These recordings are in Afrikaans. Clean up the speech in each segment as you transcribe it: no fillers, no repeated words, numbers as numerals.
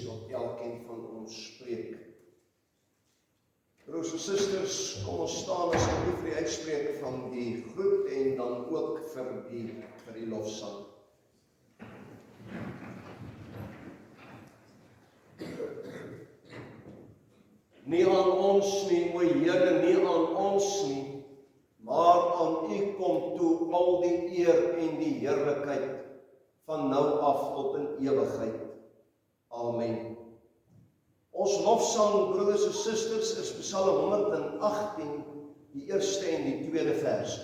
tot elkeen van ons spreek. Broers en susters, kom ons staan asseblief vir die uitspreek van die groet en dan ook vir die lofsang. Nie aan ons nie, o Here, nie aan ons nie, maar aan U kom toe al die eer en die heerlikheid van nou af tot in ewigheid. Amen. Ons lofsang, broeders en susters, is Psalm 118, die eerste en die tweede vers.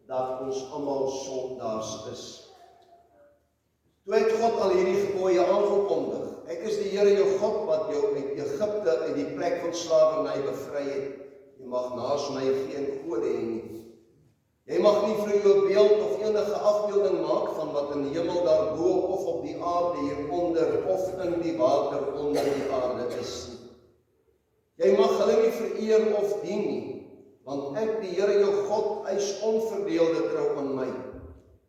Dat ons almal sondaars is. Toe het God al hierdie gebooie aangekondig. Ek is die Here jou God wat jou uit Egipte uit die plek van slawerny bevry het. Jy mag naas my geen gode hê nie. Jy mag nie vir jou beeld of enige afbeelding maak van wat in die hemel daarbo of op die aarde hieronder of in die water onder die aarde is nie. Jy mag hulle nie vereer of dien nie. Want ek, die Here jou God, eis onverdeelde trou aan my.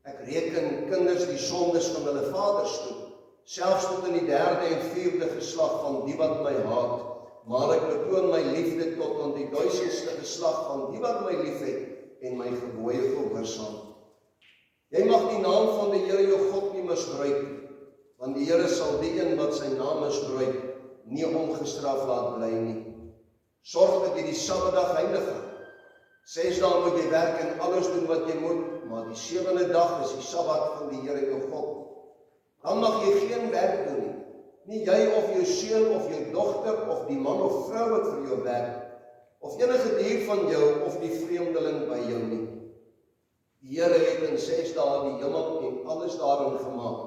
Ek reken kinders die sondes van hulle vaders toe, selfs tot in die 3de en 4de geslag van die wat my haat, maar ek betoon my liefde tot aan die 1000ste geslag van die wat my liefhet en my gebooie gehoorsaam. Jy mag die naam van die Here jou God nie misbruik, want die Here sal die een wat sy naam misbruik, nie ongestraf laat bly nie. Sorg dat jy die Sabbatdag heilig hou. 6 dae moet jy werk en alles doen wat jy moet, maar die 7de dag is die Sabbat van die Here jou God. Dan mag jy geen werk doen nie. Nie jy of jou seun of jou dogter of die man of vrou wat vir jou werk, of enige dier van jou of die vreemdeling by jou nie. Die Here het in 6 dae die hemel en alles daarin gemaak,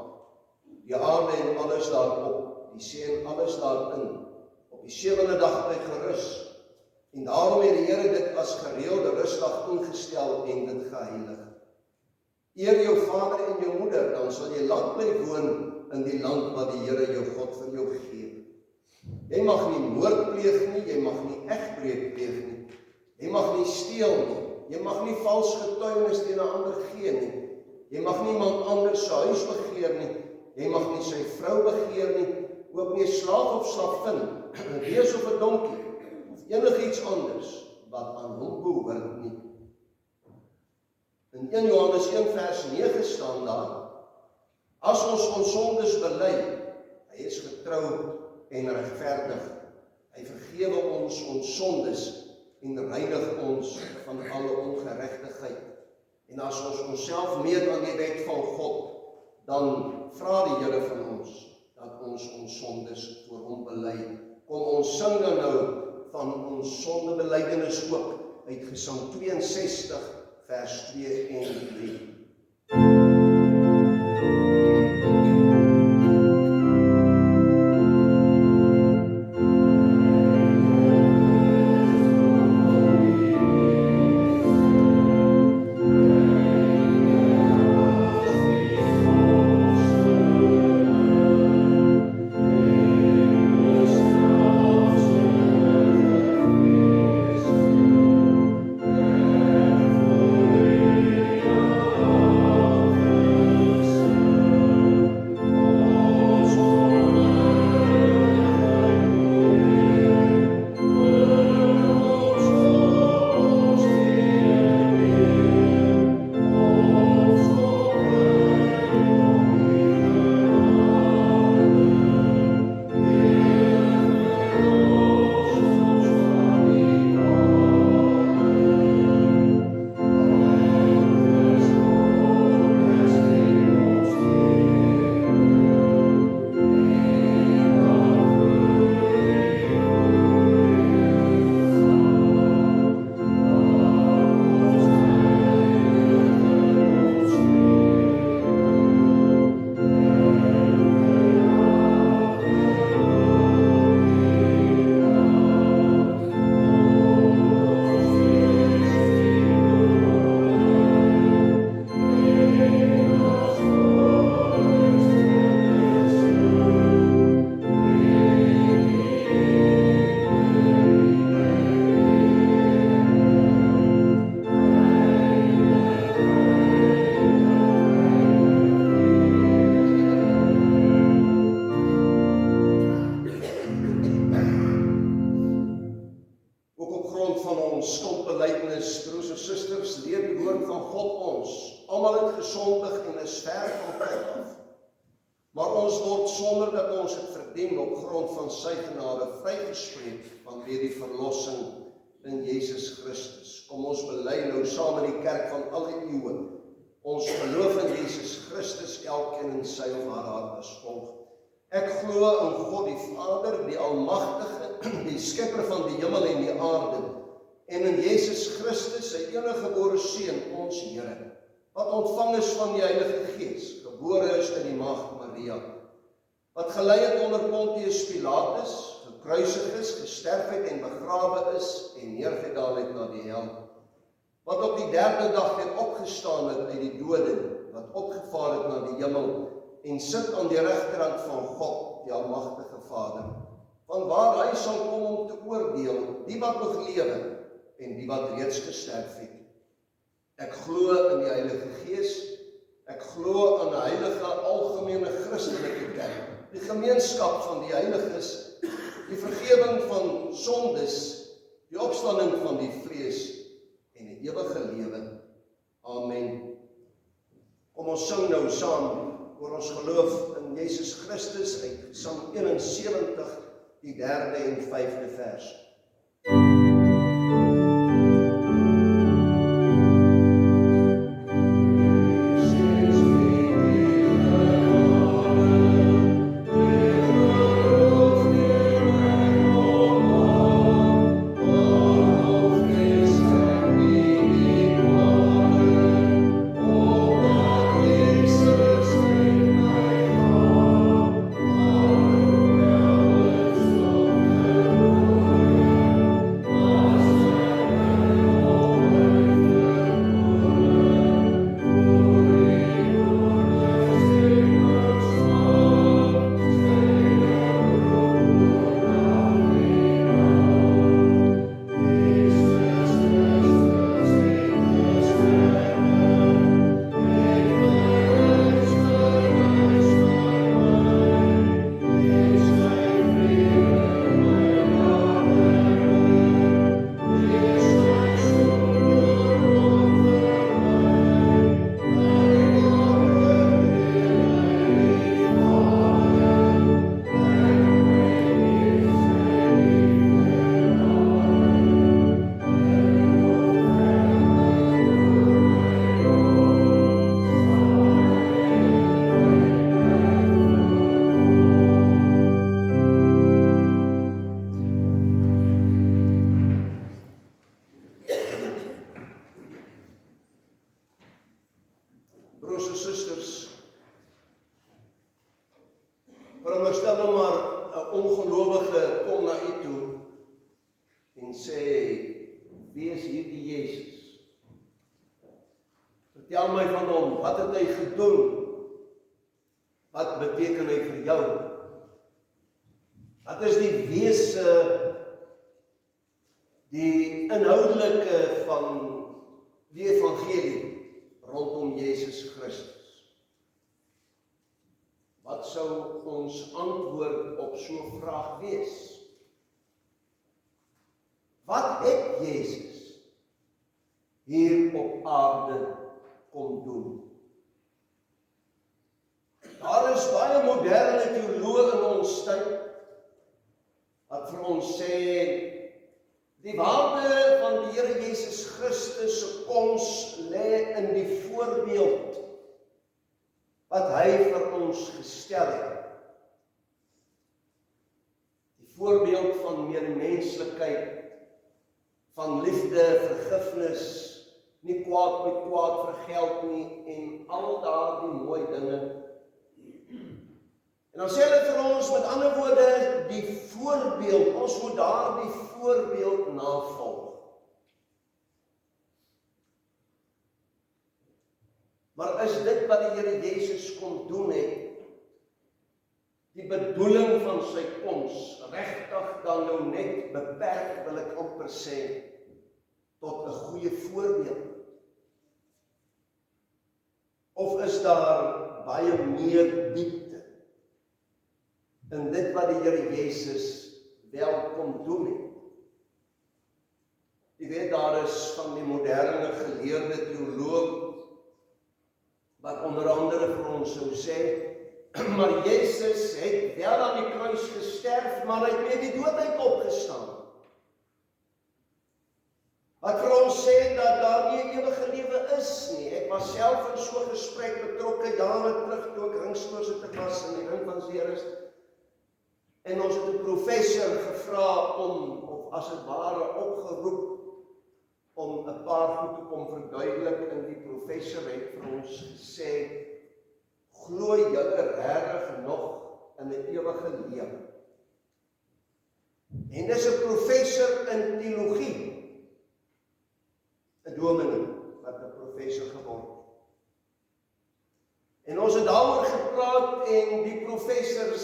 die aarde en alles daarop, die see en alles daarin. Op die 7de dag het hy gerus. En daarom het die Here dit as gereelde rusdag ingestel en dit geheilig. Eer jou vader en jou moeder, dan sal jy lang bly woon in die land wat die Here jou God vir jou gee. Jy mag nie moord pleeg nie, jy mag nie egbreek pleeg nie. Jy mag nie steel nie, jy mag nie vals getuienis teen 'n ander gee nie. Jy mag niemand anders se huis begeer nie, jy mag nie sy vrou begeer nie, ook nie 'n slaaf of slavin, 'n wees of 'n donkie. Enigiets anders wat aan hom behoort nie. In 1 Johannes 1 vers 9 staan daar, As ons ons sondes bely, hy is getrou en regverdig. Hy vergewe ons sondes en reinig ons van alle ongeregtigheid. En as ons onsself meet aan die wet van God, dan vra die Here van ons dat ons sondes voor hom bely. Kom ons sing dan nou van ons sondebelydenis ook uit Gesang 62 vers 2 en 3. Maar ons word sonder dat ons het verdien op grond van sy genade vrygespreek vanweë die verlossing in Jesus Christus. Kom ons bely nou saam in die kerk van alle eeue. Ons geloof in Jesus Christus, elkeen in sy of haar hart as volg. Ek glo in God die Vader, die Almagtige, die Skepper van die hemel en die aarde, en in Jesus Christus, sy enige gebore Seun, ons Here, wat ontvang is van die Heilige Gees, gebore is in die maagd Maria, wat gelei het onder Pontius Pilatus, gekruisig is, gesterf het en begrawe is en neergedaal het na die hel, wat op die derde dag weer opgestaan het uit die dode, wat opgevaar het na die hemel en sit aan die regterhand van God, die Almagtige Vader, vanwaar hy sal kom om te oordeel die wat nog lewe en die wat reeds gesterf het. Ek glo in die Heilige Gees, ek glo aan 'n heilige algemene Christelike kerk, die gemeenskap van die heiliges, die vergewing van sondes, die opstanding van die vlees en die ewige lewe. Amen. Kom ons sing nou saam oor ons geloof in Jesus Christus uit Psalm 71, die 3de en 5de vers. Veronderstel nou maar 'n ongelowige kom na u toe en sê, wie is hierdie Jesus? Vertel my van hom, wat het hy gedoen? Wat beteken hy vir jou? Wat is die wese, die inhoudelike van die evangelie rondom Jesus Christus? Wat sou ons antwoord op so 'n vraag wees? Wat het Jesus hier op aarde kom doen? Daar is baie moderne teoloë in ons tyd wat vir ons sê, die waarde van die Here Jesus Christus se koms lê in die voorbeeld wat hy vir ons gestel het. Die voorbeeld van medemenslikheid, van liefde, vergifnis, nie kwaad met kwaad vergeld nie en al daardie mooi dinge. En dan sê hulle vir ons, met ander woorde, die voorbeeld, ons moet daardie voorbeeld navolg. Maar is dit wat die Here Jesus kom doen het, die bedoeling van sy koms, regtig dan nou net beperk, wil ek amper sê, tot 'n goeie voorbeeld? Of is daar baie meer diepte in dit wat die Here Jesus wel kom doen het? Jy weet, daar is van die moderne geleerde teoloog wat onder andere vir ons sou sê, maar Jesus het wel aan die kruis gesterf, maar hy het weer die dood uit opgestaan. Wat vir ons sê dat daar nie 'n ewige lewe is nie. Ek was self in so 'n gesprek betrokke jare terug toe ek ringsvoorsitter was in die ring van Ceres. En ons het 'n professor gevra om, of as het ware opgeroep, om 'n paar goed te kom verduidelik, en die professor het vir ons gesê, glo julle regtig nog in 'n ewige lewe? En dis 'n professor in teologie, 'n dominee wat 'n professor geword het. En ons het daaroor gepraat en die professor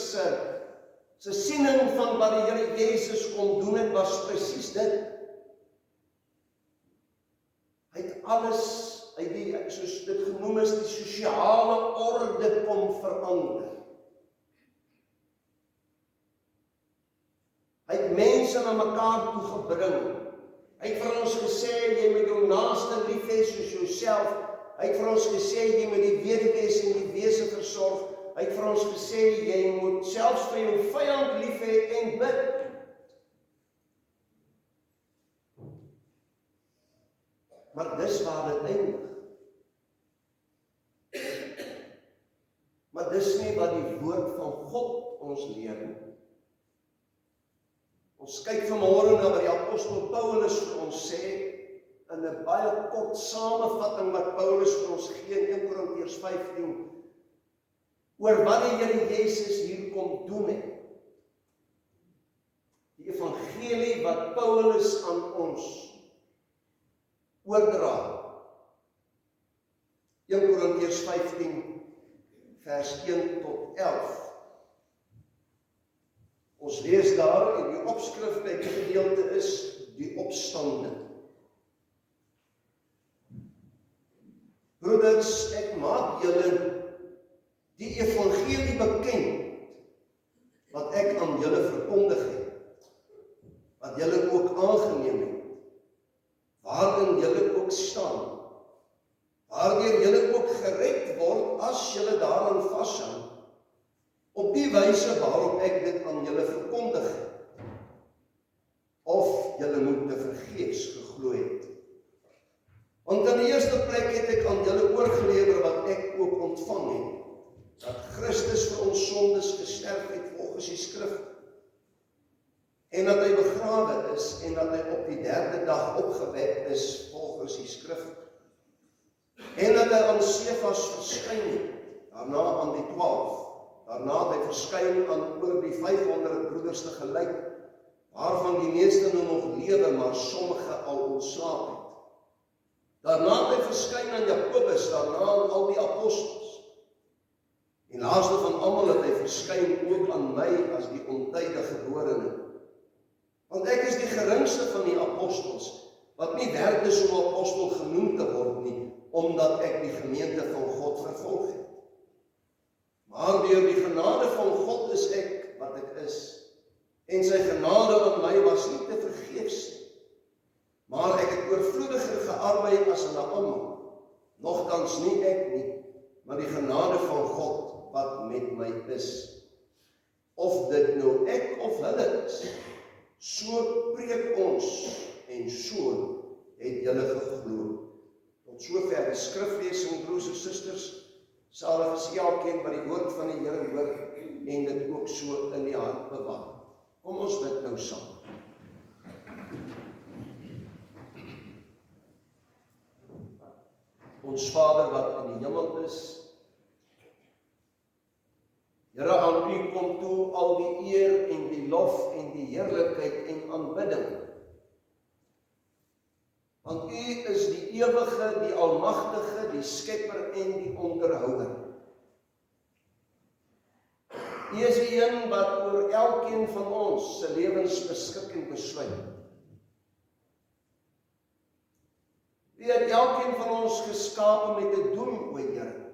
se siening van wat die Here Jesus kom doen het, was presies dit. Hy het alles, soos dit genoem is, die sosiale orde kom verander. Hy het mense na mekaar toe gebring. Hy het vir ons gesê, jy moet jou naaste lief hê soos jouself. Hy het vir ons gesê, jy moet die weduwees en die wese versorg. Hy het vir ons gesê, jy moet selfs vir jou vyand lief hê en bid. Maar dis waar dit eindig. Maar dis nie wat die woord van God ons leer nie. Ons kyk vanmôre na wat die apostel Paulus vir ons sê, in 'n baie kort samevatting wat Paulus vir ons gee in 1 Korintiërs 15, oor wat die Here Jesus hier kom doen het. Die evangelie wat Paulus aan ons oordra. 1 Korintiërs 15 vers 1 tot 11. Ons lees daar, en die opskrif by die gedeelte is die opstanding. Broeders, ek maak julle die evangelie bekend, wat ek aan julle verkondig het, wat julle ook aangeneem het, waarin julle ook staan, waardeur julle ook gered word, as julle daaraan vashou, op die wyse waarop ek dit aan julle verkondig het, of julle moet te vergeefs geglo het. Want in die eerste plek het ek aan julle oorgelewer wat ek ook ontvang het, dat Christus vir ons sondes gesterf het volgens die skrif, en dat hy begrawe is, en dat hy op die 3de dag opgewek is volgens die skrif, en dat hy aan Sefas verskyn het, daarna aan die 12, Daarna het hy verskyn aan oor die 500 broeders te gelyk, waarvan die meeste nou nog lewe, maar sommige al ontslaap het. Daarna het hy verskyn aan Jakobus, daarna aan al die apostels. En laaste van almal het hy verskyn ook aan my as die ontydige geborene. Want ek is die geringste van die apostels, wat nie werd is om apostel genoem te word nie, omdat ek die gemeente van God vervolg het. Maar deur die genade van God is ek wat ek is, en sy genade aan my was nie te vergeefs nie. Maar ek het oorvloediger gearbei as hulle almal, nogtans nie ek nie, maar die genade van God wat met my is. Of dit nou ek of hulle is, so preek ons en so het julle geglo. Tot sover die skriflesing, broers en susters, salig is elkeen wat die woord van die Here hoor en dit ook so in die hart bewaar. Kom ons bid nou saam. Ons Vader wat in die hemel is, Here, aan U kom toe al die eer en die lof en die heerlikheid en aanbidding. Want U is die ewige, die almagtige, die skepper en die onderhouder. U is die een wat oor elkeen van ons se lewens beskik en besluit. U het elkeen van ons geskape met 'n doel, o Here.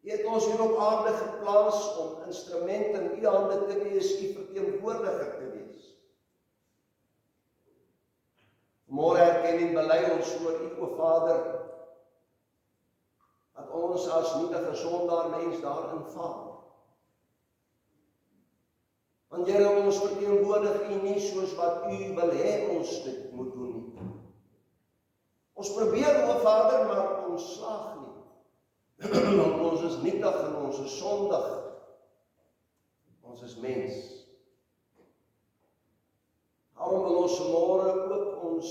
U het ons hier op aarde geplaas om instrumente in U hande te wees, U verteenwoordiger te wees. Môre erken en bely ons voor U, o Vader, dat ons as nietige sondaar mens daarin val. Want Here, ons verteenwoordig U nie soos wat U wil hê ons dit moet doen nie. Ons probeer, o Vader, maar ons slaag nie. Want ons is nietig en ons is sondig. Ons is mens. Daarom wil ons môre ook ons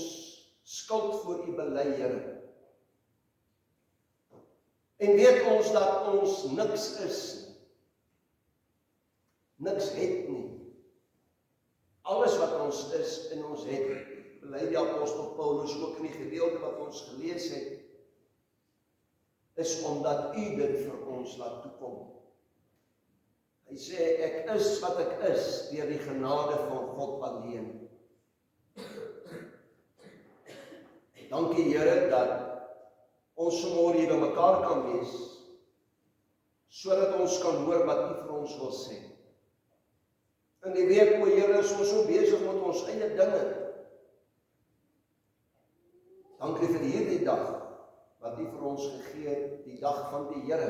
skuld voor U bely, Here. En weet ons dat ons niks is nie. Niks het nie. Alles wat ons is en ons het, bely die apostel Paulus ook in die gedeelte wat ons gelees het, is omdat U dit vir ons laat toekom. Hy sê, ek is wat ek is, deur die genade van God alleen. Dankie Here, dat ons vanmôre hier by mekaar kan wees, sodat ons kan hoor wat U vir ons wil sê. In die week, o Here, is ons so besig met ons eie dinge. Dankie vir hierdie dag, wat U vir ons gegee het, die dag van die Here,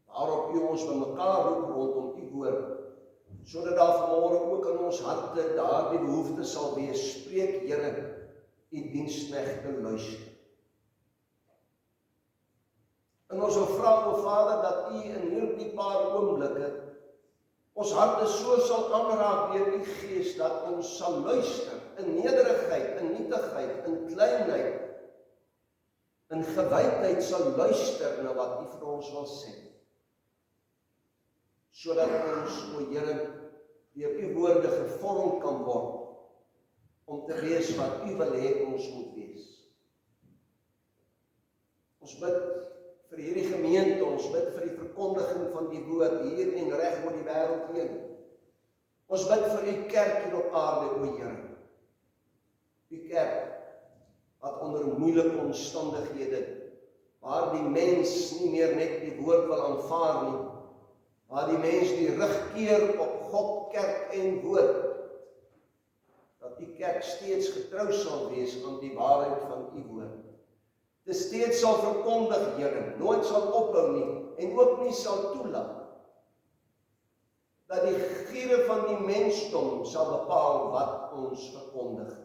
waarop U ons by mekaar roep rondom U woord, sodat daar vanmôre ook in ons harte daardie behoefte sal wees. Spreek Here, U diensknegte luister. En ons wil vra, o Vader, dat U in hierdie paar oomblikke ons harte so sal aanraak deur U Gees, dat ons sal luister in nederigheid, in nietigheid, in kleinheid, in gewydheid sal luister na wat U vir ons wil sê. Sodat ons, o Here, deur U woorde gevorm kan word, om te wees wat U wil hê ons moet wees. Ons bid vir hierdie gemeente, ons bid vir die verkondiging van die woord hier en reg oor die wêreld heen. Ons bid vir U kerk hier op aarde, o Here. U kerk wat onder moeilike omstandighede, waar die mens nie meer net die woord wil aanvaar nie, waar die mens die rug keer op God, kerk en woord, dat die kerk steeds getrou sal wees aan die waarheid van U woord. Dit steeds sal verkondig, Here, nooit sal ophou nie, en ook nie sal toelaat, dat die giere van die mensdom sal bepaal wat ons verkondig.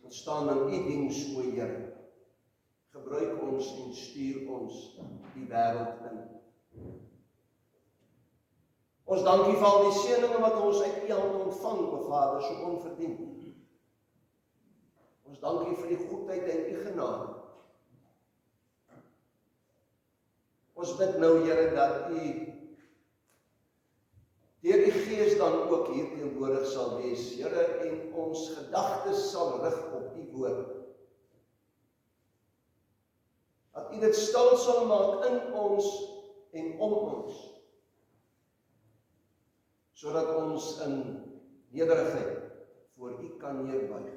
Ons staan in U diens, o Here. Gebruik ons en stuur ons die wêreld in. Ons dankie vir al die seëninge wat ons uit U hand ontvang, o Vader, so onverdiend. Ons dankie vir die goedheid en U genade. Ons bid nou, Here, dat U deur die Gees dan ook hier teenwoordig sal wees, Here, en ons gedagtes sal rig op U woord. Dat U dit stil sal maak in ons en om ons, sodat ons in nederigheid voor U kan neerbuig.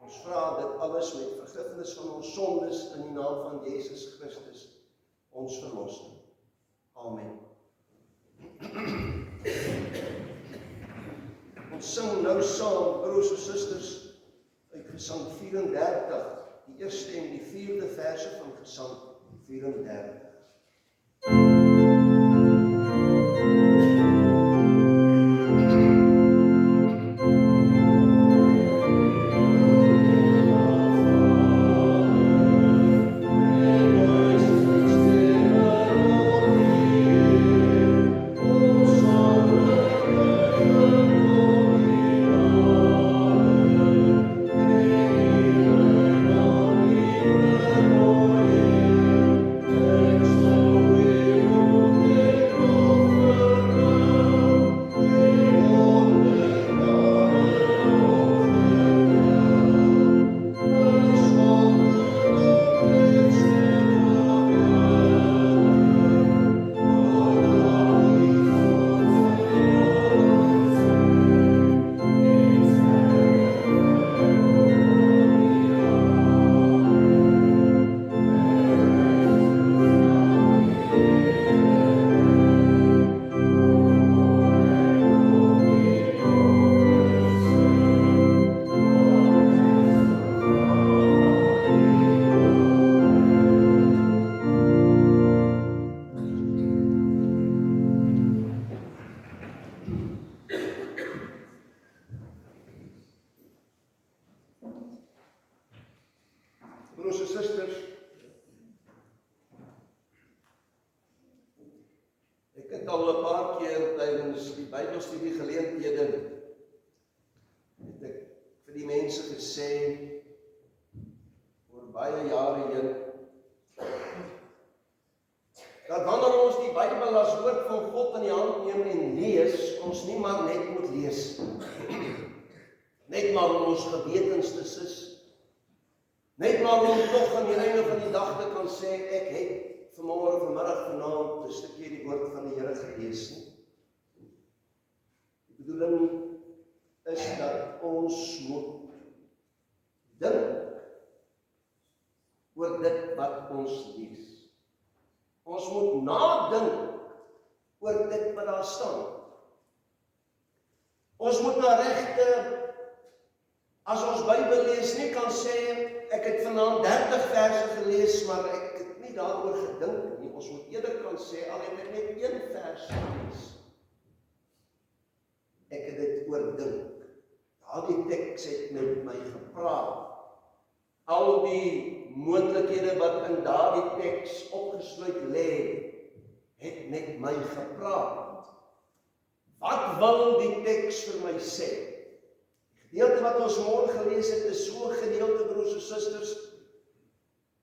Ons vra dit alles met vergifnis van ons sondes in die naam van Jesus Christus, ons verlosser. Amen. Ons sing nou saam, broers en susters, uit Gesang 34, die eerste en die vierde verse van Gesang 34. Broers en susters, ek het al 'n paar keer tydens die Bybelstudie geleenthede het ek vir die mense gesê oor baie jare heen dat wanneer ons die Bybel as woord van God in die hand neem en lees, ons nie maar net moet lees, net maar om ons gewetens te sis, net maar om toch aan die einde van die dag te kan sê, ek het vanmiddag vanaand 'n stukkie die woord van die Here gelees nie. Die bedoeling is dat ons moet dink oor dit wat ons lees. Ons moet nadink oor dit wat daar staan. Ons moet na regte, as ons Bybel lees, nie kan sê, ek het vanaand 30 verse gelees, maar ek het nie daaroor gedink nie. Ons moet eerder kan sê, al het ek net 1 vers gelees. Ek het dit oordink. Daardie teks het met my gepraat. Al die moontlikhede wat in daardie teks opgesluit lê, het met my gepraat. Wat wil die teks vir my sê? Die gedeelte wat ons môre gelees het, is so 'n gedeelte, broers en susters,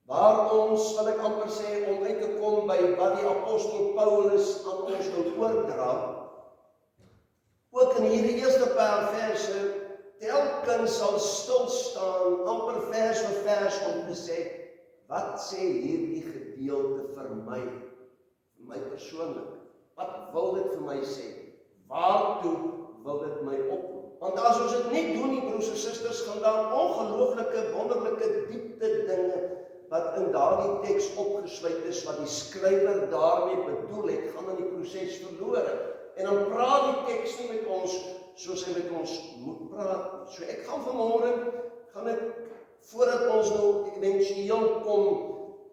waar ons, wil ek amper sê, om uit te kom by wat die apostel Paulus aan ons wil oordra. Ook in hierdie eerste paar verse, telkens sal stil staan, amper vers vir vers, om te sê, wat sê hierdie gedeelte vir my persoonlik? Wat wil dit vir my sê? Waartoe wil dit my oproep? Want as ons dit nie doen nie, broers en susters, gaan daar ongelooflike, wonderlike, diepte dinge wat in daardie teks opgesluit is, wat die skrywer daarmee bedoel het, gaan in die proses verlore. En dan praat die teks nie met ons soos hy met ons moet praat. So ek gaan vanmôre, voordat ons nou eventueel kom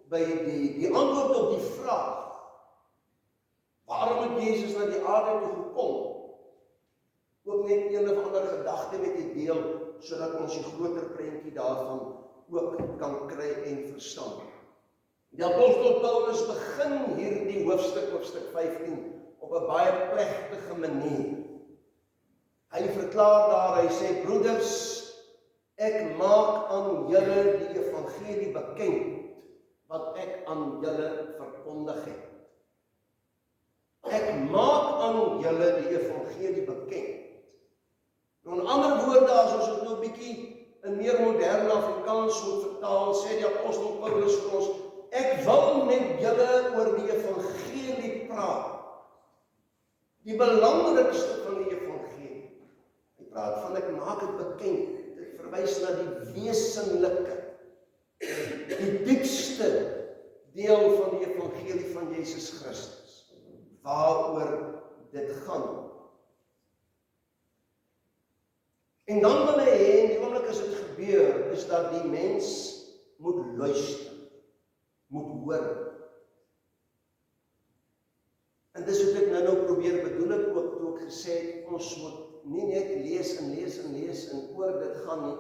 by die antwoord op die vraag, waarom het Jezus na die aarde toe gekom? Ook net een of ander gedagte met die deel, sodat ons die groter prentjie daarvan ook kan kry en verstaan. Die apostel Paulus begin hierdie hoofstuk 15, op 'n baie plegtige manier. Hy verklaar daar, hy sê, broeders, ek maak aan julle die evangelie bekend, wat ek aan julle verkondig het. Ek maak aan julle die evangelie bekend. Nou in ander woorde, as ons dit nou 'n bietjie in meer moderne Afrikaans moet vertaal, sê die apostel Paulus vir ons, ek wil met julle oor die evangelie praat. Die belangrikste van die evangelie. Hy praat van ek maak dit bekend. Dit verwys na die wesenlike, die diepste deel van die evangelie van Jesus Christus. Waaroor dit gaan. En dan wil hy hê, en die oomblik as dit gebeur, is dat die mens moet luister, moet hoor. En dis wat ek nou probeer bedoel ek ook, toe ek gesê het, ons moet nie net lees en oor dit gaan nie.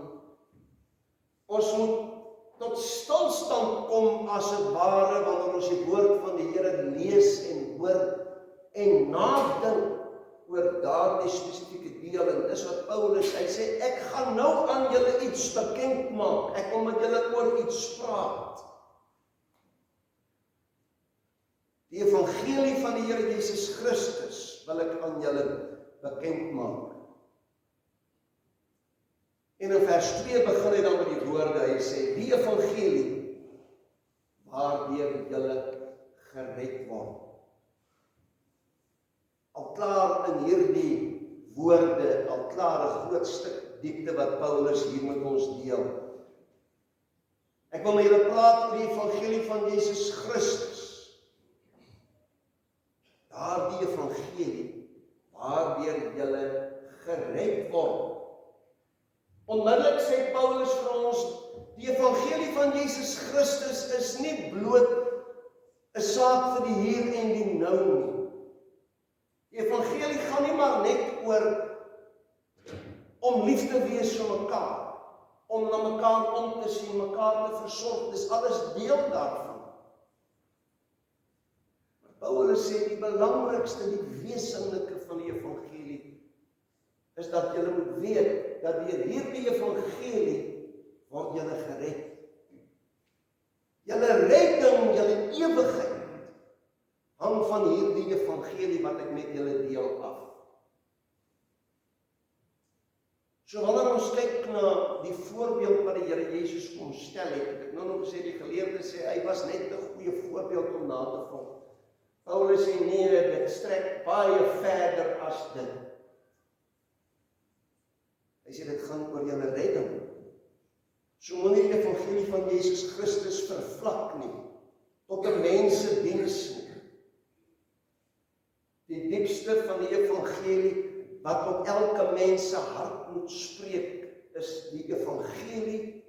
Ons moet tot stilstand kom as het ware, wanneer ons die woord van die Here lees en hoor, en nadink oor daardie spesifieke deel, en dis wat Paulus, hy sê, ek gaan nou aan julle iets bekend maak, ek wil met julle oor iets praat. Die evangelie van die Here Jesus Christus wil ek aan julle bekend maak. En in vers 2 begin hy dan met die woorde, hy sê, die evangelie waardeur julle gered word. Al klaar in hierdie woorde, al klaar 'n groot stuk diepte wat Paulus hier met ons deel. Ek wil met julle praat oor die evangelie van Jesus Christus. Daardie evangelie waardeur julle gered word. Onmiddellik sê Paulus vir ons, die evangelie van Jesus Christus is nie bloot 'n saak vir die hier en die nou nie. Die evangelie gaan nie maar net oor om lief te wees vir mekaar, om na mekaar om te sien, mekaar te versorg, dis alles deel daarvan. Maar Paulus sê die belangrikste, die wesenlike van die evangelie, is dat julle moet weet, dat deur hierdie evangelie word julle gered. Julle redding, julle ewigheid, hang van hierdie evangelie wat ek met julle deel af. So wanneer ons kyk na die voorbeeld wat die Here Jesus kom stel het, ek nou nog gesê, die geleerde sê, hy was net 'n goeie voorbeeld om na te volg. Paulus sê, nee, dit strek baie verder as dit. Hy sê, dit gaan oor julle redding. So moenie die evangelie van Jesus Christus vervlak nie, tot 'n mensediens nie. Die diepste van die evangelie, wat tot elke mens se hart moet spreek, is die evangelie,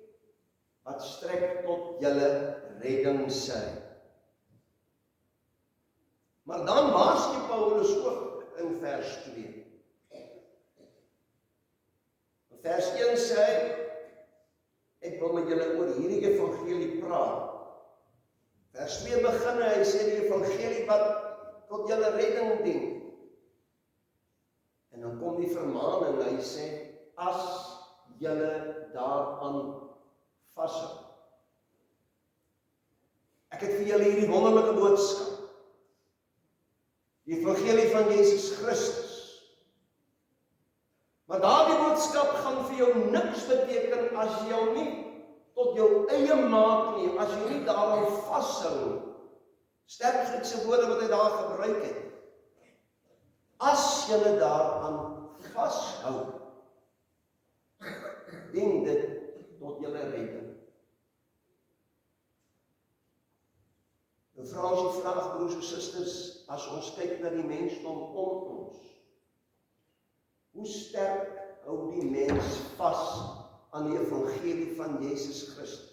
wat strek tot julle redding sy. Maar dan waarsku Paulus ook in vers 2. In vers 1 sê hy, ek wil met julle oor hierdie evangelie praat. Vers 2 begin hy sê die evangelie wat tot julle redding dien. En dan kom die vermaaning, hy sê, as julle daaraan vashou. Ek het vir julle hierdie wonderlike boodskap, die evangelie van Jesus Christus. Maar daardie boodskap gaan vir jou niks beteken as jy jou nie tot jou eie maak nie, as jy nie daaraan vashou nie. Sterk Griekse woorde wat hy daar gebruik het. As julle daaraan vashou, dien dit tot julle redding. Nou vra ons die vraag, broers en susters, as ons kyk na die mensdom om ons, hoe sterk hou die mens vas aan die evangelie van Jesus Christus?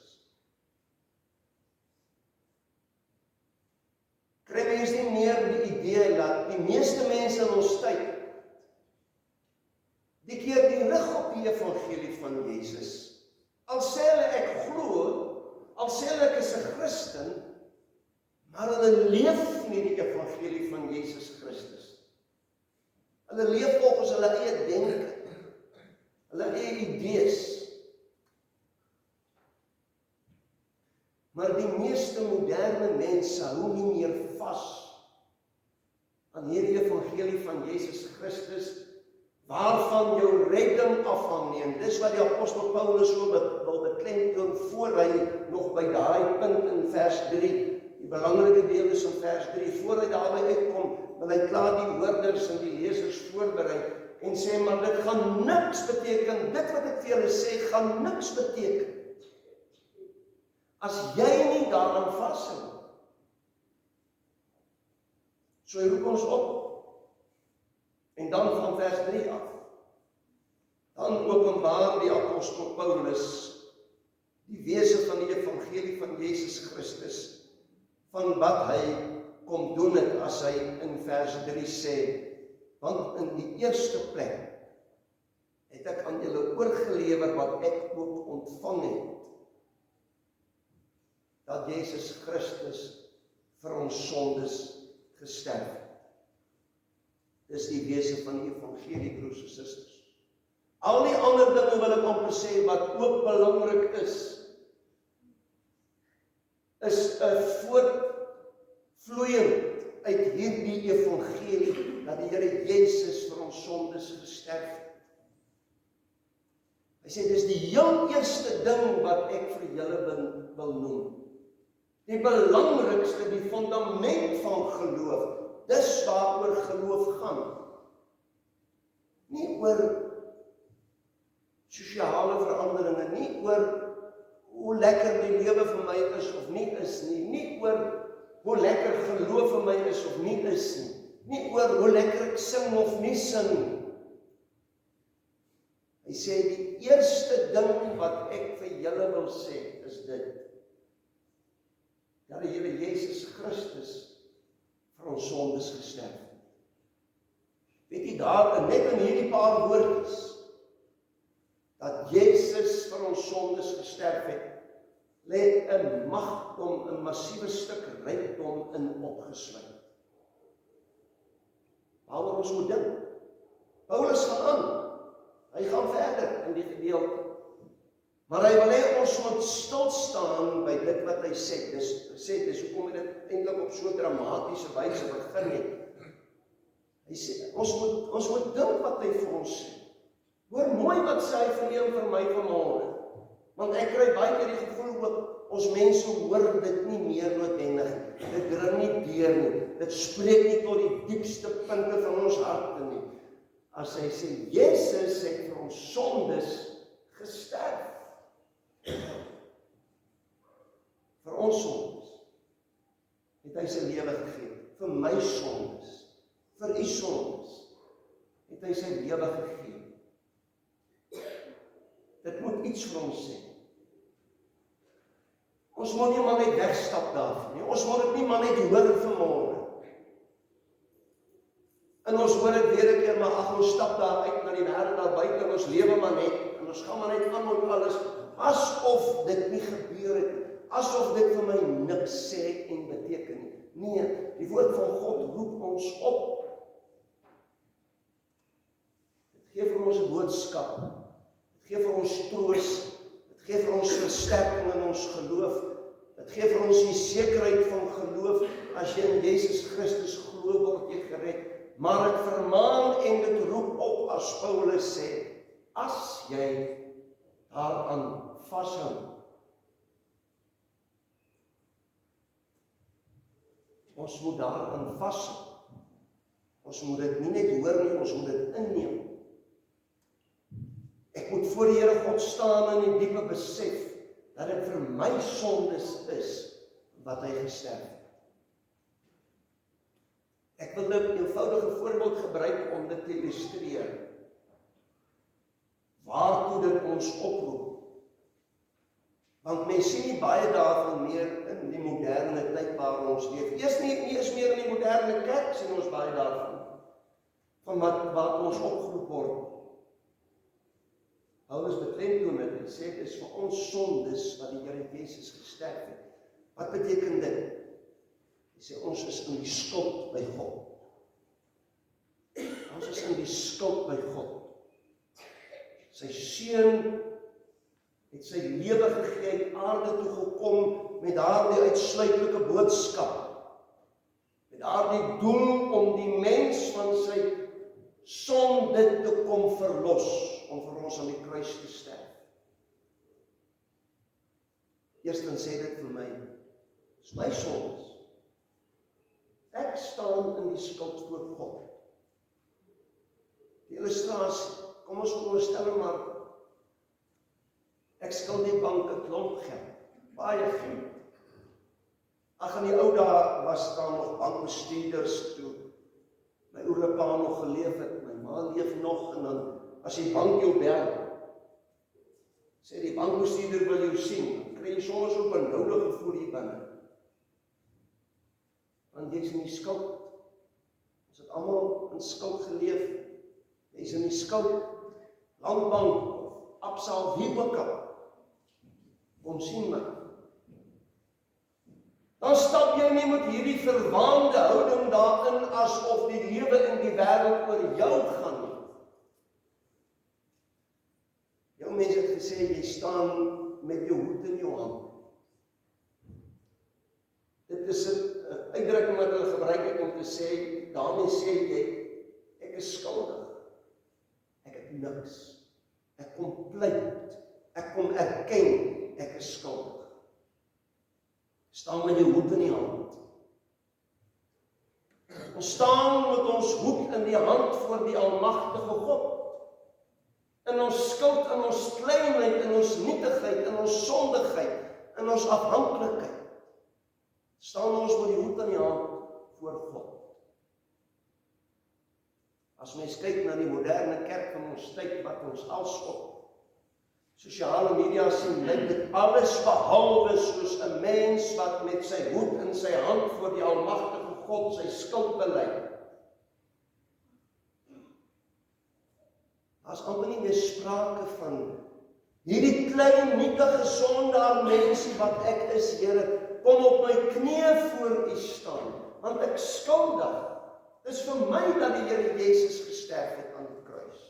Kry mens nie meer die idee dat die meeste mense in ons tyd, die keer die rug op die evangelie van Jesus, al sê hulle ek glo, al sê hulle ek is 'n Christen, maar hulle leef nie die evangelie van Jesus Christus. Hulle leef volgens hulle eie denke, hulle eie idees. Maar die meeste moderne mense hou nie meer vas aan hierdie evangelie van Jesus Christus, waarvan jou redding afhang nie. En dis wat die apostel Paulus so wil beklemtoon voor hy nog by daai punt in vers 3. Die belangrike deel is in vers 3. Voor hy daarby uitkom, wil hy klaar die hoorders en die lesers voorberei en sê, maar dit gaan niks beteken, dit wat ek vir julle sê, gaan niks beteken as jy nie daaraan vashou. So hy roep ons op. En dan van vers 3 af. Dan openbaar die apostel Paulus die wese van die evangelie van Jesus Christus, van wat hy kom doen het, as hy in vers 3 sê, want in die eerste plek het ek aan julle oorgelewer wat ek ook ontvang het, dat Jesus Christus vir ons sondes gesterf het. Dis die wese van die evangelie, broers en susters. Al die ander dinge wil ek amper sê, wat ook belangrik is 'n voortvloeiend uit hierdie evangelie, dat die Here Jesus vir ons sondes gesterf het. Hy sê, dis die heel eerste ding wat ek vir julle wil noem. Die belangrikste, die fundament van geloof, dis waaroor geloof gaan. Nie oor sosiale veranderinge, nie oor hoe lekker die lewe vir my is of nie is nie, nie oor hoe lekker geloof vir my is of nie is nie, nie oor hoe lekker ek sing of nie sing nie. Hy sê, die eerste ding wat ek vir julle wil sê, is dit, dat die Here Jesus Christus vir ons sondes gesterf het. Weet jy, daar, net in hierdie paar woordjies, dat Jesus vir ons sondes gesterf het, lê 'n magdom, 'n massiewe stuk rykdom in opgesluit. Waaroor ons moet dink. Paulus gaan aan, hy gaan verder in die gedeelte. Maar hy wil hê ons moet stil staan by dit wat hy sê. Dis hoekom hy dit eintlik op so dramatiese wyse begin het. Hy sê, ons moet dink wat hy vir ons sê. Hoor mooi wat sê hy vir jou en vir my vanmôre. Want ek kry baie keer die gevoel ook, ons mense hoor dit nie meer noodwendig. Dit dring nie deur nie. Dit spreek nie tot die diepste punte van ons harte nie. As hy sê, Jesus het vir ons sondes gesterf. Vir ons sondes het hy sy lewe gegee. Vir my sondes, vir u sondes het hy sy lewe gegee. Dit moet iets vir ons sê. Ons moet nie maar net wegstap daarvan nie. Ons moet dit nie maar net hoor vanmôre. En ons hoor dit weer 'n keer, maar ag, ons stap daar uit na die wêreld daar buite en ons lewe maar net. En ons gaan maar net aan met alles, asof dit nie gebeur het, asof dit vir my niks sê en beteken nie. Nee, die woord van God roep ons op. Dit gee vir ons 'n boodskap. Dit gee vir ons troos. Dit gee vir ons versterking in ons geloof. Dit gee vir ons die sekerheid van geloof. As jy in Jesus Christus glo, word jy gered. Maar dit vermaan en dit roep op, as Paulus sê, as jy daaraan vashou. Ons moet daaraan vashou. Ons moet dit nie net hoor nie, ons moet dit inneem. Ek moet voor die Here God staan in die diepe besef, dat dit vir my sondes is, wat hy gesterf het. Ek wil 'n eenvoudige voorbeeld gebruik om dit te illustreer. Waartoe dit ons oproep. Want mens sien nie baie daarvan meer in die moderne tyd waar ons leef. Eers nie eens meer in die moderne kerk sien ons baie daarvan. Van wat ons opgeroep word. Paulus beklemtoon dit en sê, dit is vir ons sondes wat die Here Jesus gesterf het. Wat beteken dit? Hy sê, ons is in die skuld by God. Ons is in die skuld by God. Sy seun het sy lewe gegee, het aarde toe gekom met daardie uitsluitlike boodskap. Met daardie doel om die mens van sy sonde te kom verlos, om vir ons aan die kruis te sterf. Eerstens sê dit vir my, is my sondes. Ek staan in die skuld voor God. Die illustrasie, kom ons voorstel maar, ek skuld die bank 'n klomp geld, baie geld. Ag, in die ou dae was daar nog bankbestuurders toe my oorpa nog geleef het, my ma leef nog, en dan as die bank jou bel, sê die bankbestuurder wil jou sien, dan kry jy soms ook 'n benoude gevoel hier binne. Want jy is in die skuld. Ons het almal in skuld geleef. Jy is in die skuld. Landbank of Absa, wie ook al. Kom sien my. Dan stap jy nie met hierdie verwaande houding daarin asof die lewe in die wêreld oor jou gaan nie. Jou mense het gesê jy staan met jou hoed in jou hand. Dit is 'n uitdrukking wat hulle gebruik het om te sê, daarmee sê jy, ek is skuldig. Ek het niks. Ek kom pleit. Ek kom erken, ek is skuldig. Staan met jou hoed in die hand. Ons staan met ons hoed in die hand voor die almagtige God. In ons skuld, in ons kleinheid, in ons nietigheid, in ons sondigheid, in ons afhanklikheid. Staan ons met die hoed in die hand voor God. As mens kyk na die moderne kerk van ons tyd, wat ons als op sosiale media sien, lyk dit alles behalwe soos 'n mens wat met sy hoed in sy hand voor die almagtige God sy skuld bely. Daar's amper nie meer sprake van hierdie klein nietige sondaar mensie wat ek is, Here, kom op my knieë voor U staan, want ek skuldig. Dis vir my dat die Here Jesus gesterf het aan die kruis.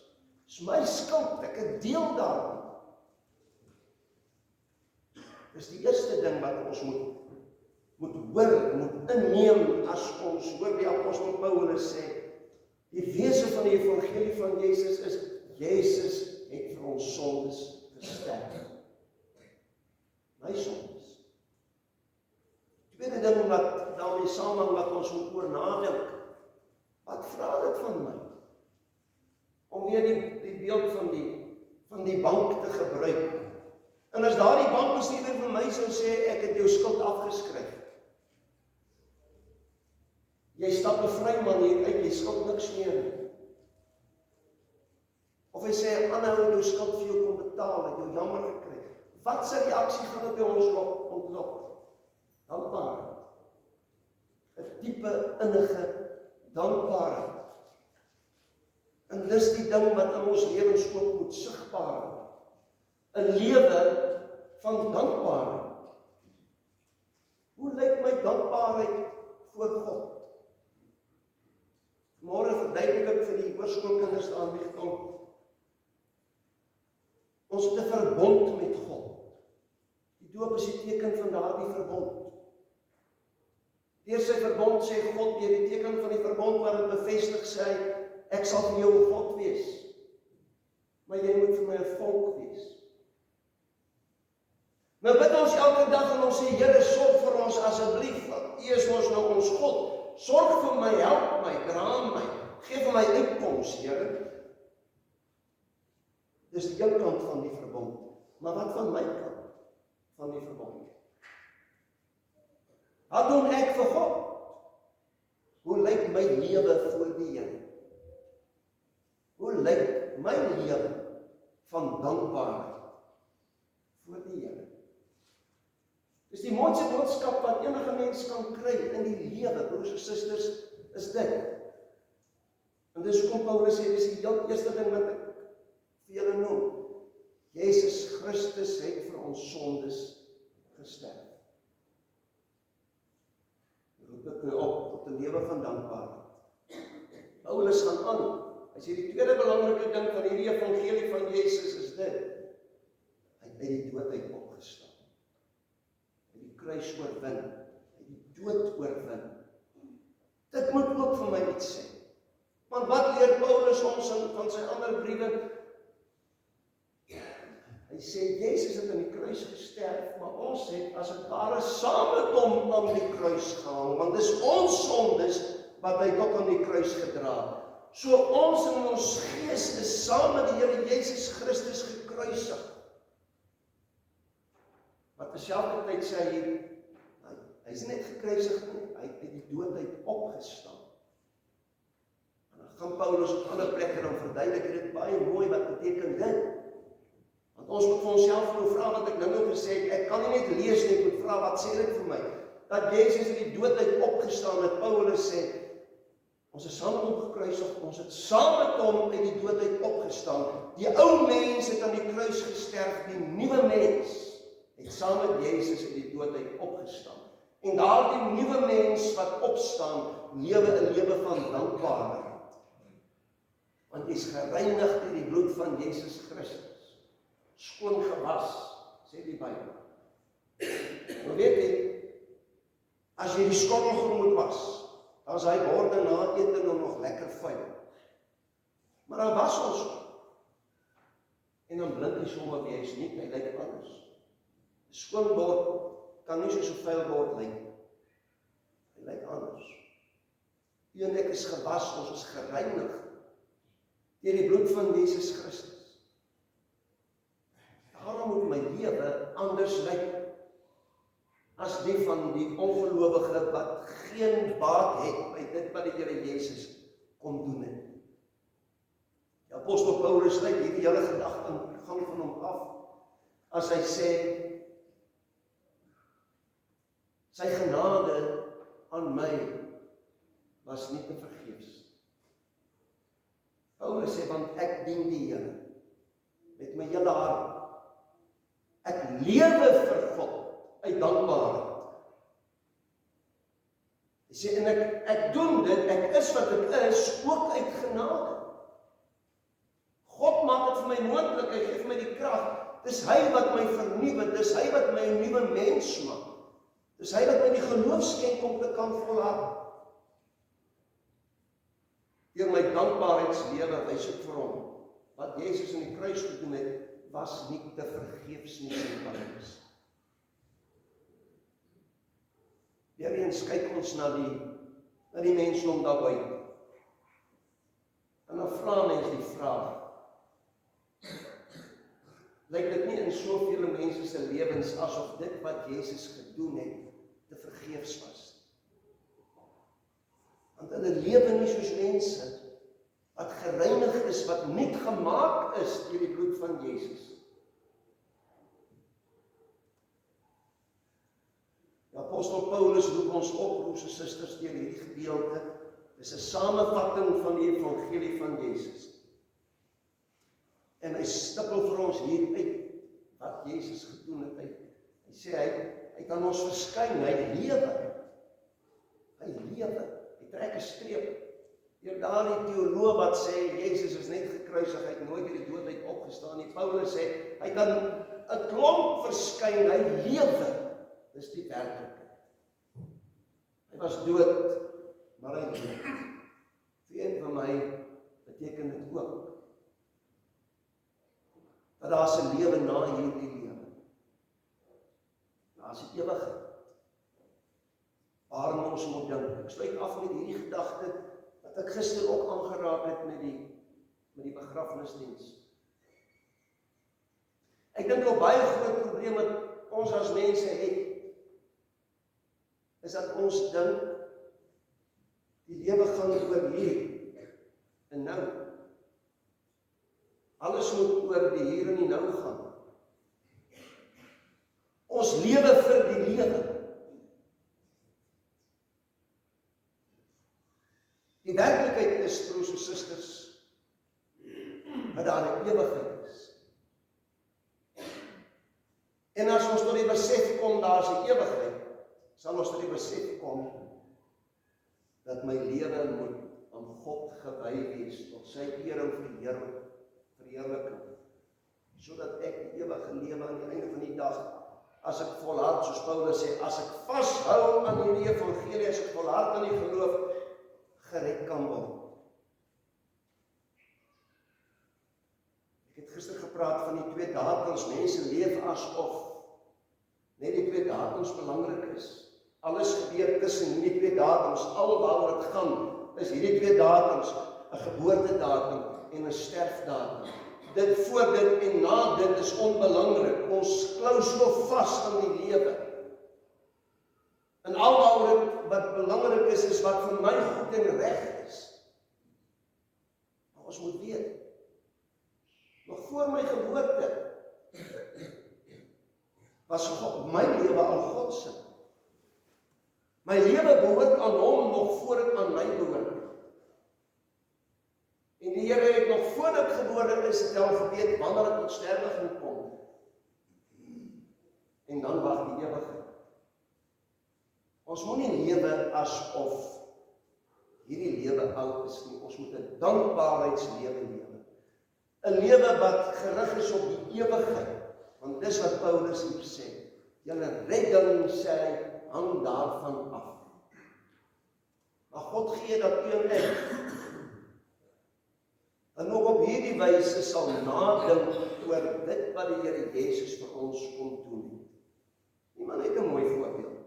Dis my skuld, ek het deel daarin. Dis die eerste ding wat ons moet hoor, moet inneem as ons hoor die apostel Paulus sê, die wese van die evangelie van Jesus is, Jesus het vir ons sondes gesterf. My sondes. Tweede ding wat daarmee saamhang wat ons moet oor nadink, wat vra dit van my? Om weer die beeld van die bank te gebruik. En as daardie bankbestuurder vir my sou sê, ek het jou skuld afgeskryf. Jy stap 'n vry manier uit, jy skuld niks meer nie. Of hy sê, aanhou jou skuld vir jou kom betaal, het jou jammer gekry. Wat se reaksie gaan dit by ons ontlok? Dankbaarheid. 'n diepe, innige dankbaarheid. En dis die ding wat in ons lewens ook moet sigbaar word. 'n lewe van dankbaarheid. Hoe lyk my dankbaarheid voor God? Môre verduidelik ek vir die hoërskoolkinders daar in Ligton. Ons het 'n verbond met God. Die doop is die teken van daardie verbond. Deur sy verbond sê God, deur die teken van die verbond wat dit bevestig, sê hy, ek sal vir jou 'n God wees. Maar jy moet vir my 'n volk wees. Nou bid ons elke dag en ons sê, Here, sorg vir ons asseblief, want U is ons nou ons God. Sorg vir my, help my, dra my, gee vir my uitkoms, Here. Dis die een kant van die verbond. Maar wat van my kant van die verbond? Wat doen ek vir God? Hoe lyk my lewe voor die Here? Hoe lyk my lewe van dankbaarheid voor die Here? Dis die mooiste boodskap wat enige mens kan kry in die lewe, broers en susters, is dit. En dis hoekom Paulus sê, dis die heel eerste ding wat ek vir julle noem. Jesus Christus het vir ons sondes gesterf. Roep dit nou op tot 'n lewe van dankbaarheid. Paulus gaan aan. As jy die tweede belangrike ding van hierdie evangelie van Jesus is dit. Hy uit die dood uit opgestaan. Uit die kruis oorwin, uit die dood oorwin. Dit moet ook vir my iets sê. Want wat leer Paulus ons van sy ander briewe? Hy sê, Jezus het aan die kruis gesterf, maar ons het as het ware saam met hom aan die kruis gehang, want dis ons sondes wat hy tot aan die kruis gedra het. So ons in ons gees is saam met die Here Jesus Christus gekruisig. Wat terselfdertyd sê hy is net gekruisig nie, hy het uit die dood uit opgestaan. En dan gaan Paulus op ander plekke dan verduidelik dit baie mooi, wat beteken dit? Want ons moet vir onsself nou vra wat ek nou gesê het, ek kan nie net lees nie, ek moet vra wat sê dit vir my? Dat Jezus uit die dood uit opgestaan, dat Paulus sê, ons is saam met hom gekruisig, ons het saam met hom uit die dood uit opgestaan. Die ou mens het aan die kruis gesterf, die nuwe mens het saam met Jezus uit die dood uit opgestaan. En daar die nuwe mens wat opstaan, lewe 'n lewe van dankbaarheid. Want jy is gereinig deur die bloed van Jesus Christus. Skoon gewas, sê die Bybel. Maar weet jy, as jy die skottelgoed moet was, dan is hy borde na ete nog lekker vuil. Maar dan was ons. En dan blink hy sommer wie hy is nie, hy lyk anders. 'n Skoon bord kan nie so vuil bord lyk nie. Hy lyk anders. U en ek is gewas, ons is gereinig deur die bloed van Jesus Christus. Daarom moet my lewe anders lyk as die van die ongelowige wat geen baat het by dit wat die Here Jezus kom doen het. Die apostel Paulus sluit hierdie hele gedagte aan die gang van hom af, as hy sê, sy genade aan my was nie te vergeefs. Paulus sê, want ek dien die Here met my hele hart. Ek lewe vir God uit dankbaarheid. Hy sê, en ek doen dit, ek is wat ek is, ook uit genade. God maak dit vir my moontlik, hy gee vir my die krag. Dis hy wat my vernuwe, dis hy wat my 'n nuwe mens maak. Dis hy wat my die geloof skenk om te kan volhard. Deur my dankbaarheidslewe wys ek vir hom, wat Jezus in die kruis gedoen het, was nie te vergeefs nie, sê Paulus. Weereens kyk ons na die mensdom daar buite. En dan vra mens die vraag, lyk dit nie in soveel mense se lewens asof dit wat Jezus gedoen het, te vergeefs was? Want hulle lewe nie soos mense wat gereinig is, wat nuut gemaak is deur die bloed van Jezus. Die apostel Paulus roep ons op, broers en susters, deur hierdie gedeelte. Dis 'n samevatting van die evangelie van Jezus. En hy stippel vir ons hier uit wat Jezus gedoen het. Hy sê hy kan ons verskyn, hy lewe. Hy lewe. Hy trek 'n streep. Deur daardie teoloog wat sê, Jezus is net gekruisig, hy het nooit uit die dood uit opgestaan nie. Paulus sê, hy kan 'n klomp verskyn, hy lewe. Dis die werklikheid. Hy was dood, maar hy lewe. Vir een van my beteken dit ook, dat daar is 'n lewe na hierdie lewe. Daar is 'n ewigheid. Waarom ons moet dink. Ek sluit af met hierdie gedagte, wat ek gister ook aangeraak het met die begrafnisdiens. Ek dink 'n baie groot probleem wat ons as mense het, is dat ons dink, die lewe gaan oor hier en nou. Alles moet oor die hier en die nou gaan. Ons lewe vir die lewe. Die werklikheid is, broers en susters, dat daar 'n ewigheid is. En as ons tot die besef kom, daar is 'n ewigheid, sal ons tot die besef kom, dat my lewe moet aan God gewy wees, tot sy eer en verheerliking. sodat ek die ewige lewe aan die einde van die dag, as ek volhard, soos Paulus sê, as ek vashou aan hierdie evangelie, as ek volhard aan die geloof, gered kan word. Ek het gister gepraat van die 2 datums, mense leef asof net die 2 datums belangrik is. Alles gebeur tussen hierdie 2 datums, alwaaroor dit gaan, is hierdie 2 datums, 'n geboortedatum en 'n sterfdatum. Dit voor dit en na dit is onbelangrik. Ons klou so vas aan die lewe. En alwaaroor wat belangrik is wat vir my goed en reg is. Maar ons moet weet, nog voor my geboorte, was my lewe aan God se. My lewe behoort aan hom nog voor dit aan my behoort. En die Here het nog voor ek gebore is, het al geweet wanneer ek tot sterwe gaan kom. En dan wag die ewigheid. Ons moet nie lewe asof hierdie lewe oud is nie. Ons moet 'n dankbaarheidslewe lewe. 'n Lewe wat gerig is op die ewigheid. Want dis wat Paulus hier sê. Julle redding, sê hy, hang daarvan af. Maar God gee dat u en ek en ook op hierdie wyse sal nadink oor dit wat die Here Jesus vir ons kom doen. Iemand het 'n mooi voorbeeld.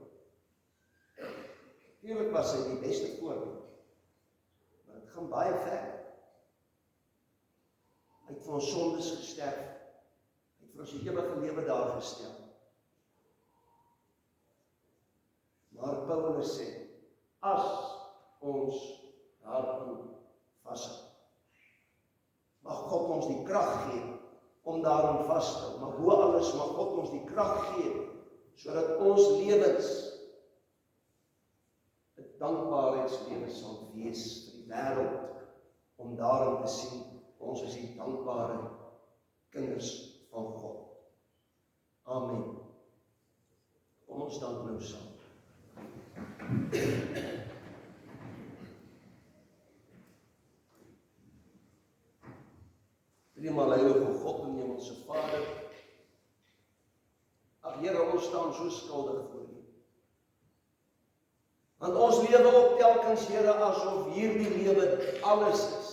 Natuurlik was hy die beste voorbeeld. Maar dit gaan baie ver. Hy het vir ons sondes gesterf. Hy het vir ons die ewige lewe daar gestel. Maar Paulus sê, as ons daaraan vashou, mag God ons die krag gee om daaraan vas te hou. Maar bo alles mag God ons die krag gee sodat ons lewens 'n dankbaarheidslewe sal wees vir die wêreld om daarin te sien ons is die dankbare kinders van God. Amen. Kom ons dank nou saam. Driemaal heilige God en Hemelse Vader, ag Here, ons staan so skuldig voor U. Want ons lewe op telkens, Here, asof hierdie lewe alles is.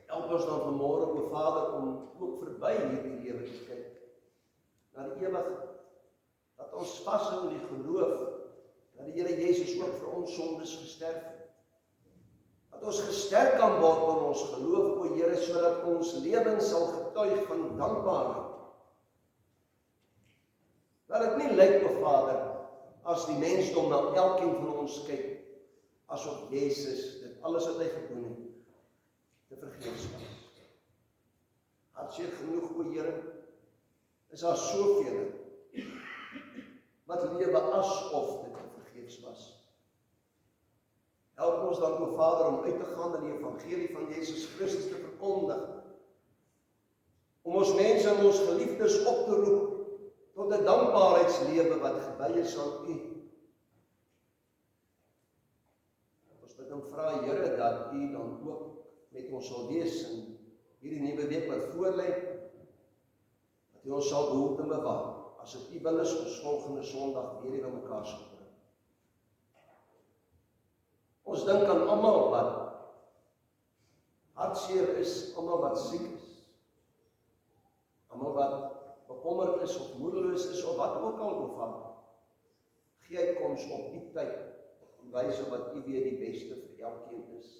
Help ons dan vanmôre, o Vader, om ook verby hierdie lewe te kyk, na die ewigheid. Dat ons vashou in die geloof, dat die Here Jesus ook vir ons sondes gesterf het. Dat ons gesterk kan word in ons geloof, o Here, sodat ons lewens sal getuig van dankbaarheid. Dat dit nie lyk, o Vader, as die mensdom na elkeen van ons kyk, asof Jesus dit alles wat hy gedoen het, te vergeefs was. Hartseer genoeg, o Here, is daar soveel wat lewe asof dit te vergeefs was. Help ons dan, o Vader, om uit te gaan in die evangelie van Jesus Christus te verkondig, om ons mense en ons geliefdes op te roep tot 'n dankbaarheidslewe wat gewy is aan U. Ons bid en vra, Here, dat U dan ook met ons sal wees in hierdie nuwe week wat voorlê, dat U ons sal behoed en bewaar. As dit U wil is, ons volgende Sondag weer by mekaar sal bring. Ons dink aan almal wat hartseer is, almal wat siek is, almal wat bekommerd is of moedeloos is of wat ook al bevat. Gee uitkoms op die tyd en wyse wat U weet die beste vir elkeen is.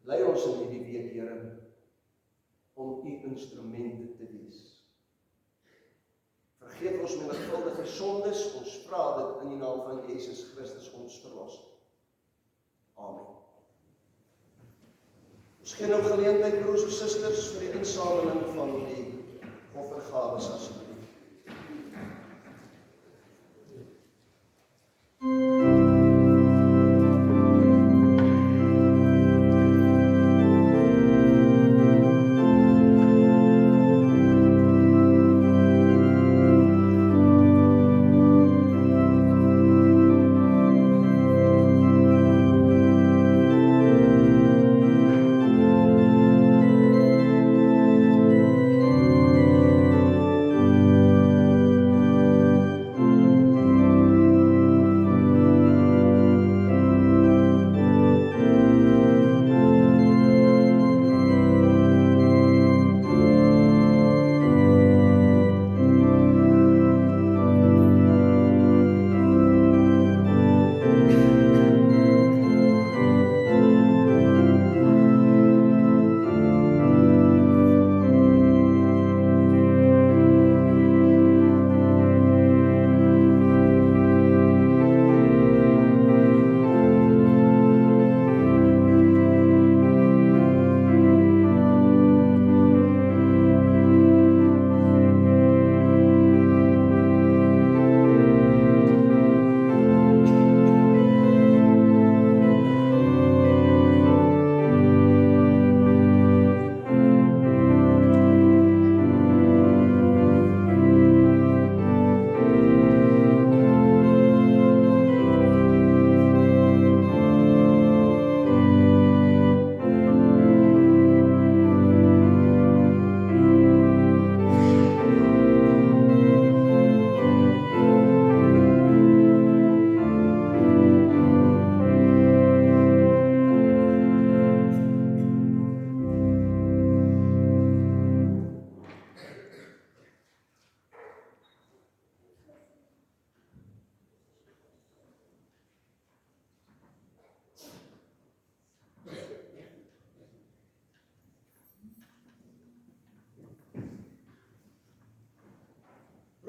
Lei ons in hierdie week, Here, om U instrumente te wees. Vergeef ons menigvuldige sondes, ons vra dit in die naam van Jesus Christus, ons Verlosser. Amen. Ons gee nou geleentheid, broers en susters, vir die insameling van die offergawes asseblief.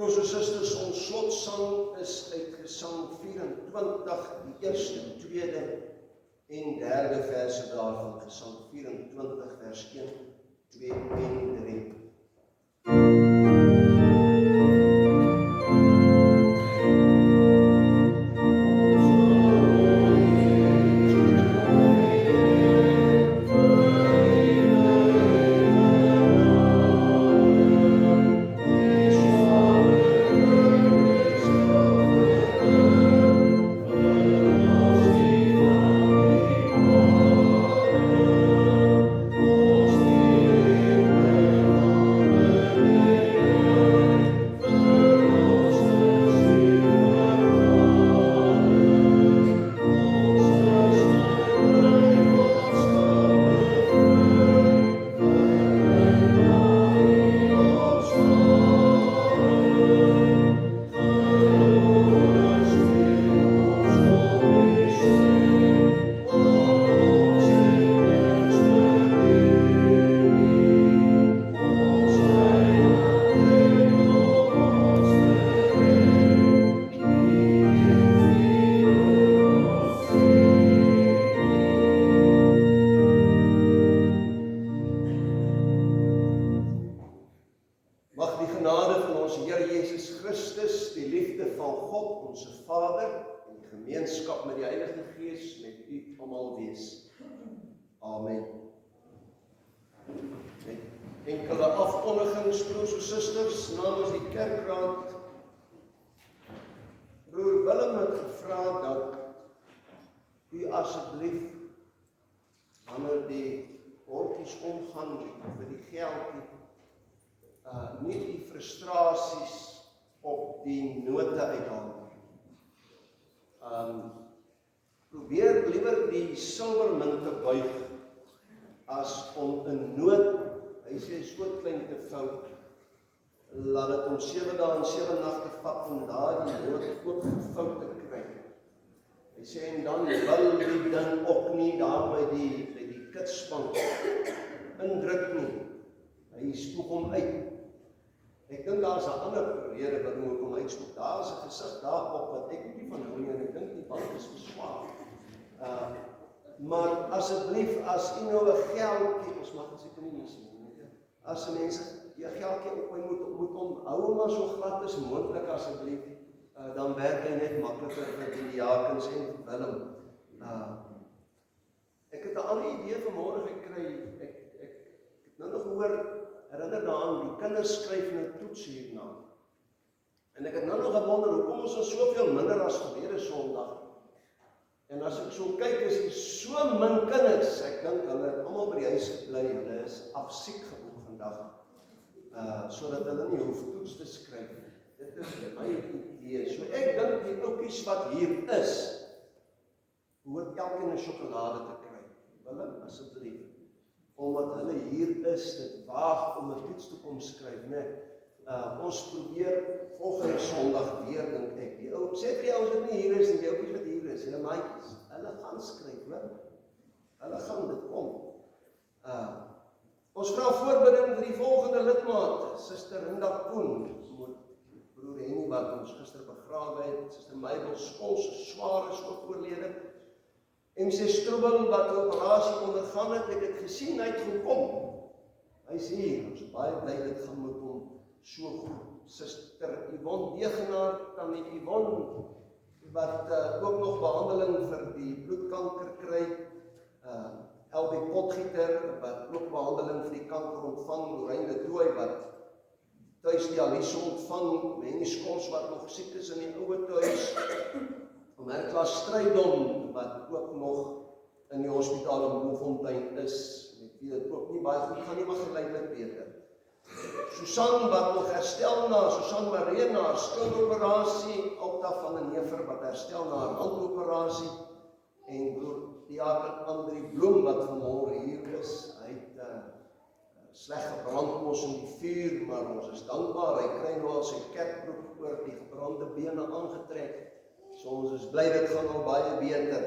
Broers en susters, ons slotsang is uit Gesang 24, die eerste, tweede en derde verse daarvan, Gesang 24, vers 1, 2 en 3. Mag die genade van ons Here Jesus Christus, die liefde van God, onze Vader, en die gemeenskap met die Heilige Gees met u almal wees. Amen. Enkele afkondigings, broers en susters, namens die kerkraad. Broer Willem het gevra dat u asseblief, wanneer die bordjies omgaan vir die geldjie, nie die frustrasies op die note uithaal. Probeer liewer die silwermunt te buig as om 'n noot, hy sê so klein te vou, laat dit om 7 dae en 7 nagte vat om daardie noot ook gevou te kry. Hy sê en dan wil die ding ook nie daar by die kitspank indruk nie. Hy spoeg hom uit. Ek dink daar is 'n ander rede waarom ek hom uitspoeg. Daar is 'n gesig daarop wat ek nie van hou nie en ek dink die bank is verswaar. Maar asseblief, as u nou 'n geldjie, ons mag dit seker nie sien nie. As mense jy geldjie moet hou hom maar so glad as moontlik asseblief. Dan werk hy net makliker vir die diakens en Willem. Ek het 'n ander idee vanmôre gekry. Ek het nou nog hoor. Herinner daaraan, die kinders skryf nou toets hierna. En ek het nou nog gewonder, hoekom ons er soveel minder as verlede Sondag. En as ek so kyk, is hier so min kinders. Ek dink hulle het almal by die huis gebly, hulle is afsiek geword vandag. Sodat hulle nie hoef toets te skryf. Dit is my idee. So ek dink die oukies wat hier is, behoort elkeen 'n sjokolade te kry. Willem, asseblief. Omdat hulle hier is, dit waag om 'n toets te kom skryf, né? Ons probeer volgende Sondag weer, dink ek. Die ou sê vir jou as dit nie hier is nie, die ouetjies wat hier is, hulle maatjies, hulle gaan skryf, hoor. Hulle gaan dit kom. Ons vra voorbereiding vir die volgende lidmaat, Suster Linda Koen, broer Henny wat ons gister begrawe het, Suster Mabel Skols, swaar is ook oorlede. MC Strubbel wat 'n operasie ondergaan het, ek het gesien, hy het gekom. Hy is hier, ons is baie bly dit gaan met hom so goed. Suster Yvonne Degenaar, tannie Yvonne, wat ook nog behandeling vir die bloedkanker kry. Elbie Potgieter, wat ook behandeling vir die kanker ontvang. Lorraine de Tooy, wat thuis dialyse ontvang. Henny Skols, wat nog siek is in die ouer thuis. Merkla Strydom, wat ook nog in die hospitaal in Bloemfontein is, met wie dit ook nie baie goed gaan nie, maar geleidelik beter. Susan wat nog herstel na, Susan Maree na haar skouderoperasie, Alta van den Never wat herstel na haar handoperasie, en broer diaken Andrie Bloem wat vanmôre hier is, hy het sleg gebrand mos in die vuur, maar ons is dankbaar, hy kry nou al sy kerkbroek oor die gebrande bene aangetrek. So ons is bly dit gaan al baie beter,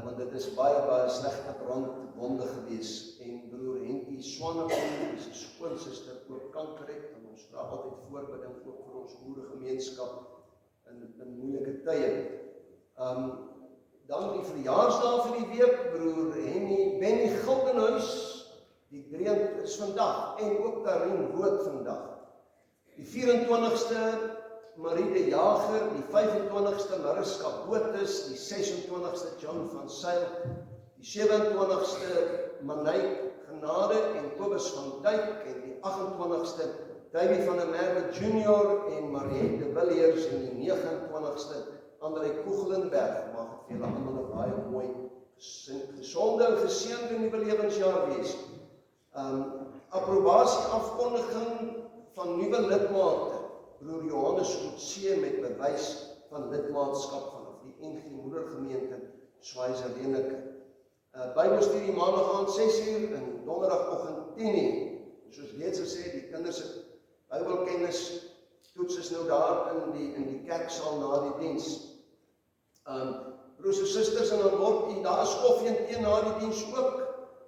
want dit is baie slegte brandwonde gewees. En broer Henkie Swanepoel, sy skoonsister, ook kanker het, en ons vra altyd voorbidding ook vir ons boeregemeenskap in moeilike tye. Dan die verjaarsdag van die week, broer Benny Gildenhuis, die 3 is vandag, en ook Karin Wood vandag. Die 24ste, Marie de Jager, die 25ste, Mariska Botha, die 26ste, John van Zyl, die 27ste, Manay Genade en Kobus van Dijk, en die 28ste, Davy van der Merwe Junior en Mariette de Villiers, en die 29ste, André Koegelenberg. Mag het vir julle almal 'n baie mooi, gesonde en geseënde nuwe lewensjaar wees. Approbasie afkondiging van nuwe lidmate. Broer Johannes Coetzee met bewys van lidmaatskap vanaf die NG Moedergemeente Schweizer-Reneke. Bybelstudie maandag aand 6uur en donderdagoggend 10uur. Soos reeds gesê, die kinders se Bybelkennis toets is nou daar in die kerksaal na die diens. Broers en susters, en dan word daar is koffie en tee na die diens ook.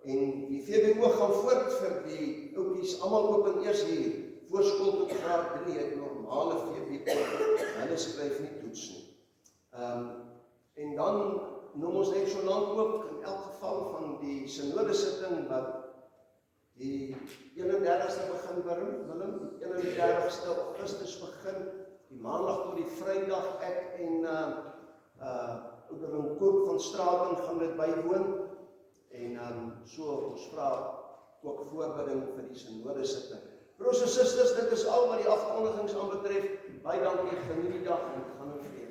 En die VBO gaan voort vir die oukies, almal open eers hier, voorskool tot graad 3, het normale VBO, hulle skryf nie toets nie. En dan noem ons net so lank ook, in elk geval van die synodesitting, wat die 31ste begin, Willem, die 31ste Augustus begin, die maandag tot die Vrydag, ek en Oudering Koop van Straten gaan dit bywoon, en so ons vra ook voorbidding vir die synodesitting. Broers en susters, dit is al wat die afkondigings aanbetref. Baie dankie, geniet die dag en gaan in vrede.